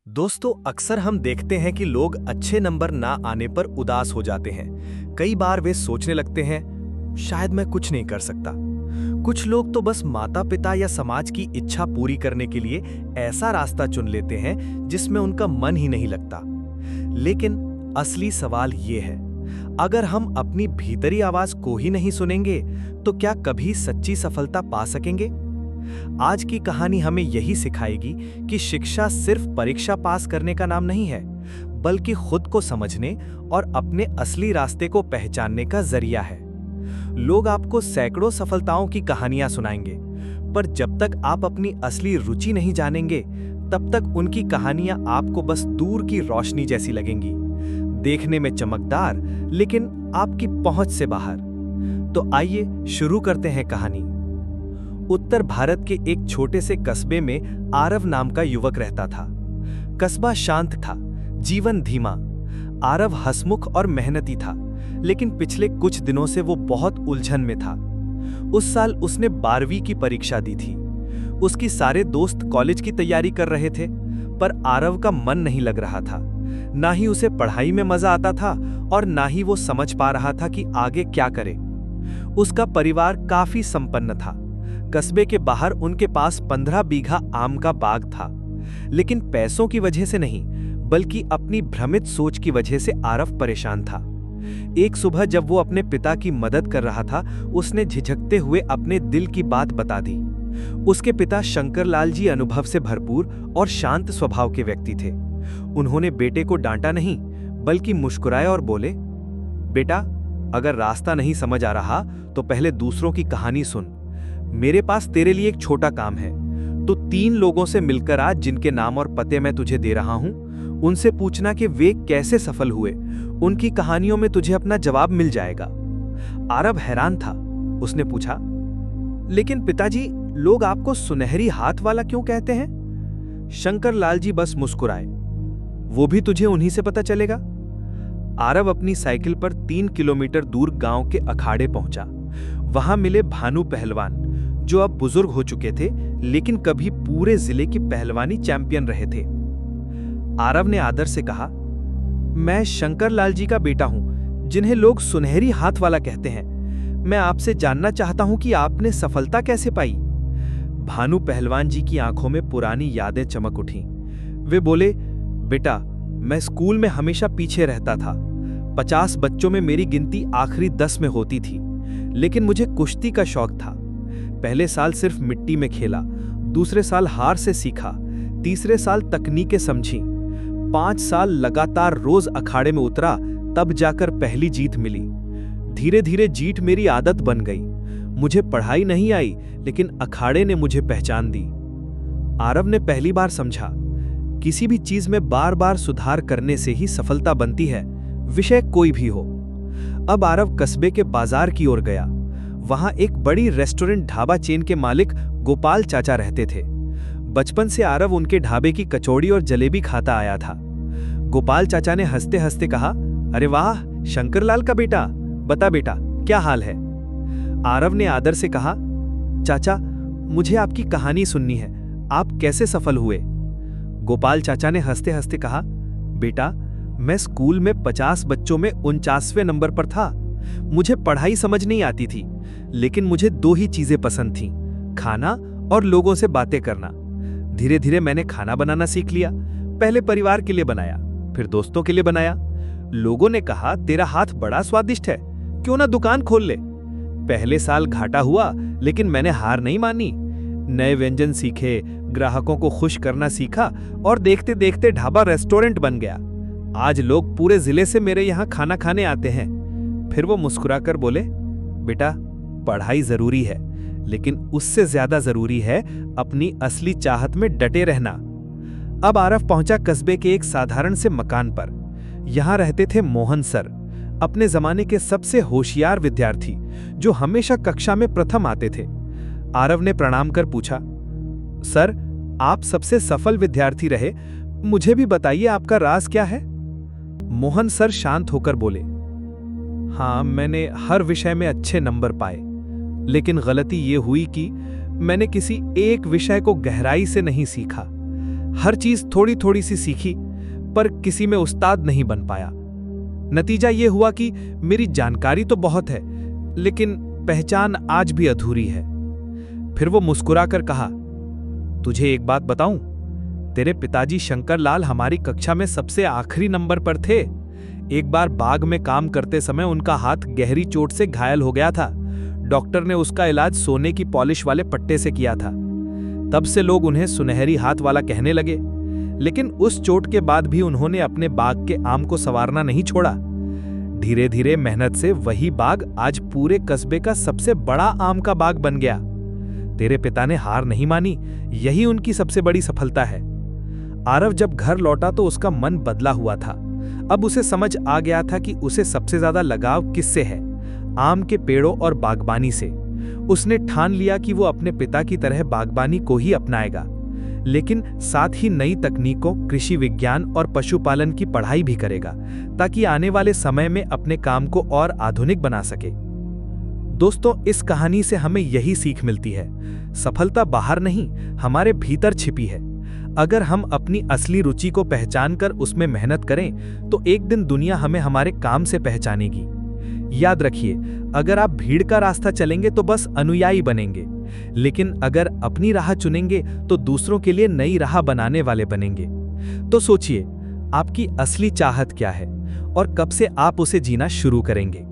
दोस्तों, अक्सर हम देखते हैं कि लोग अच्छे नंबर ना आने पर उदास हो जाते हैं। कई बार वे सोचने लगते हैं, शायद मैं कुछ नहीं कर सकता। कुछ लोग तो बस माता-पिता या समाज की इच्छा पूरी करने के लिए ऐसा रास्ता चुन लेते हैं जिसमें उनका मन ही नहीं लगता। लेकिन असली सवाल ये है, अगर हम अपनी भीतरी आवाज को ही नहीं सुनेंगे, तो क्या कभी सच्ची सफलता पा सकेंगे? आज की कहानी हमें यही सिखाएगी कि शिक्षा सिर्फ परीक्षा पास करने का नाम नहीं है, बल्कि खुद को समझने और अपने असली रास्ते को पहचानने का जरिया है। लोग आपको सैकड़ों सफलताओं की कहानियां सुनाएंगे, पर जब तक आप अपनी असली रुचि नहीं जानेंगे, तब तक उनकी कहानियां आपको बस दूर की रोशनी जैसी लगेंगी, देखने में चमकदार लेकिन आपकी पहुंच से बाहर। तो आइए शुरू करते हैं कहानी। उत्तर भारत के एक छोटे से कस्बे में आरव नाम का युवक रहता था। कस्बा शांत था, जीवन धीमा। आरव हंसमुख और मेहनती था, लेकिन पिछले कुछ दिनों से वो बहुत उलझन में था। उस साल उसने 12वीं की परीक्षा दी थी। उसकी सारे दोस्त कॉलेज की तैयारी कर रहे थे, पर आरव का मन नहीं लग रहा था। ना ही उसे पढ़ाई में मजा आता था और ना ही वो समझ पा रहा था कि आगे क्या करे। उसका परिवार काफी संपन्न था। कस्बे के बाहर उनके पास 15 बीघा आम का बाग था, लेकिन पैसों की वजह से नहीं, बल्कि अपनी भ्रमित सोच की वजह से आरव परेशान था। एक सुबह जब वो अपने पिता की मदद कर रहा था, उसने झिझकते हुए अपने दिल की बात बता दी। उसके पिता शंकरलाल जी अनुभव से भरपूर और शांत स्वभाव के व्यक्ति थे। उन्होंने बेटे को डांटा नहीं, बल्कि मुस्कुराए और बोले, बेटा, अगर रास्ता नहीं समझ आ रहा तो पहले दूसरों की कहानी सुन। मेरे पास तेरे लिए एक छोटा काम है। तो 3 लोगों से मिलकर आज, जिनके नाम और पते मैं तुझे दे रहा हूं, उनसे पूछना कि वे कैसे सफल हुए। उनकी कहानियों में तुझे अपना जवाब मिल जाएगा। आरव हैरान था। उसने पूछा, लेकिन पिताजी, लोग आपको सुनहरी हाथ वाला क्यों कहते हैं? शंकरलाल जी बस मुस्कुराए। वो भी तुझे उन्हीं से पता चलेगा। आरव अपनी साइकिल पर 3 किलोमीटर दूर गांव के अखाड़े पहुंचा। वहां मिले भानु पहलवान, जो अब बुजुर्ग हो चुके थे, लेकिन कभी पूरे जिले की पहलवानी चैंपियन रहे थे। आरव ने आदर से कहा, मैं शंकरलाल जी का बेटा हूं, जिन्हें लोग सुनहरी हाथ वाला कहते हैं। मैं आपसे जानना चाहता हूं कि आपने सफलता कैसे पाई। भानु पहलवान जी की आंखों में पुरानी यादें चमक उठीं। वे बोले, बेटा, मैं स्कूल में हमेशा पीछे रहता था। 50 बच्चों में मेरी गिनती आखिरी 10 में होती थी, लेकिन मुझे कुश्ती का शौक था। पहले साल सिर्फ मिट्टी में खेला, दूसरे साल हार से सीखा, तीसरे साल तकनीकें समझी। 5 साल लगातार रोज अखाड़े में उतरा, तब जाकर पहली जीत मिली। धीरे धीरे जीत मेरी आदत बन गई। मुझे पढ़ाई नहीं आई, लेकिन अखाड़े ने मुझे पहचान दी। आरव ने पहली बार समझा, किसी भी चीज में बार बार सुधार करने से ही सफलता बनती है, विषय कोई भी हो। अब आरव कस्बे के बाजार की ओर गया। वहां एक बड़ी रेस्टोरेंट ढाबा चेन के मालिक गोपाल चाचा रहते थे। बचपन से आरव उनके ढाबे की कचौड़ी और जलेबी खाता आया था। गोपाल चाचा ने हंसते हंसते कहा, अरे वाह, शंकरलाल का बेटा, बता बेटा, क्या हाल है? आरव ने आदर से कहा, चाचा, मुझे आपकी कहानी सुननी है। आप कैसे सफल हुए? गोपाल चाचा ने हंसते हंसते कहा, बेटा, मैं स्कूल में 50 बच्चों में 49वें नंबर पर था। मुझे पढ़ाई समझ नहीं आती थी, लेकिन मुझे 2 ही चीजें पसंद थीं, खाना और लोगों से बातें करना। धीरे धीरे मैंने खाना बनाना सीख लिया। पहले परिवार के लिए बनाया, फिर दोस्तों के लिए बनाया। लोगों ने कहा, तेरा हाथ बड़ा स्वादिष्ट है, क्यों ना दुकान खोल ले। पहले साल घाटा हुआ, लेकिन मैंने हार नहीं मानी। नए व्यंजन सीखे, ग्राहकों को खुश करना सीखा और देखते देखते ढाबा रेस्टोरेंट बन गया। आज लोग पूरे जिले से मेरे यहाँ खाना खाने आते हैं। फिर वो मुस्कुराकर बोले, बेटा, पढ़ाई जरूरी है, लेकिन उससे ज्यादा जरूरी है अपनी असली चाहत में डटे रहना। अब आरव पहुंचा कस्बे के एक साधारण से मकान पर। यहां रहते थे मोहन सर, अपने जमाने के सबसे होशियार विद्यार्थी, जो हमेशा कक्षा में प्रथम आते थे। आरव ने प्रणाम कर पूछा, सर, आप सबसे सफल विद्यार्थी रहे, मुझे भी बताइए आपका राज क्या है? मोहन सर शांत होकर बोले, हाँ, मैंने हर विषय में अच्छे नंबर पाए, लेकिन गलती ये हुई कि मैंने किसी एक विषय को गहराई से नहीं सीखा। हर चीज थोड़ी थोड़ी सी सीखी, पर किसी में उस्ताद नहीं बन पाया। नतीजा ये हुआ कि मेरी जानकारी तो बहुत है, लेकिन पहचान आज भी अधूरी है। फिर वो मुस्कुराकर कहा, तुझे एक बात बताऊं, तेरे पिताजी शंकरलाल हमारी कक्षा में सबसे आखिरी नंबर पर थे। एक बार बाग में काम करते समय उनका हाथ गहरी चोट से घायल हो गया था। डॉक्टर ने उसका इलाज सोने की पॉलिश वाले पट्टे से किया था। तब से लोग उन्हें सुनहरी हाथ वाला कहने लगे, लेकिन उस चोट के बाद भी उन्होंने अपने बाग के आम को संवारना नहीं छोड़ा। धीरे धीरे मेहनत से वही बाग आज पूरे कस्बे का सबसे बड़ा आम का बाग बन गया। तेरे पिता ने हार नहीं मानी, यही उनकी सबसे बड़ी सफलता है। आरव जब घर लौटा तो उसका मन बदला हुआ था। अब उसे समझ आ गया था कि उसे सबसे ज्यादा लगाव किससे है, आम के पेड़ों और बागबानी से। उसने ठान लिया कि वो अपने पिता की तरह बागबानी को ही अपनाएगा, लेकिन साथ ही नई तकनीकों, कृषि विज्ञान और पशुपालन की पढ़ाई भी करेगा, ताकि आने वाले समय में अपने काम को और आधुनिक बना सके। दोस्तों, इस कहानी से हमें यही सीख मिलती है, सफलता बाहर नहीं, हमारे भीतर छिपी है। अगर हम अपनी असली रुचि को पहचानकर उसमें मेहनत करें, तो एक दिन दुनिया हमें हमारे काम से पहचानेगी। याद रखिए, अगर आप भीड़ का रास्ता चलेंगे तो बस अनुयायी बनेंगे, लेकिन अगर अपनी राह चुनेंगे तो दूसरों के लिए नई राह बनाने वाले बनेंगे। तो सोचिए, आपकी असली चाहत क्या है और कब से आप उसे जीना शुरू करेंगे।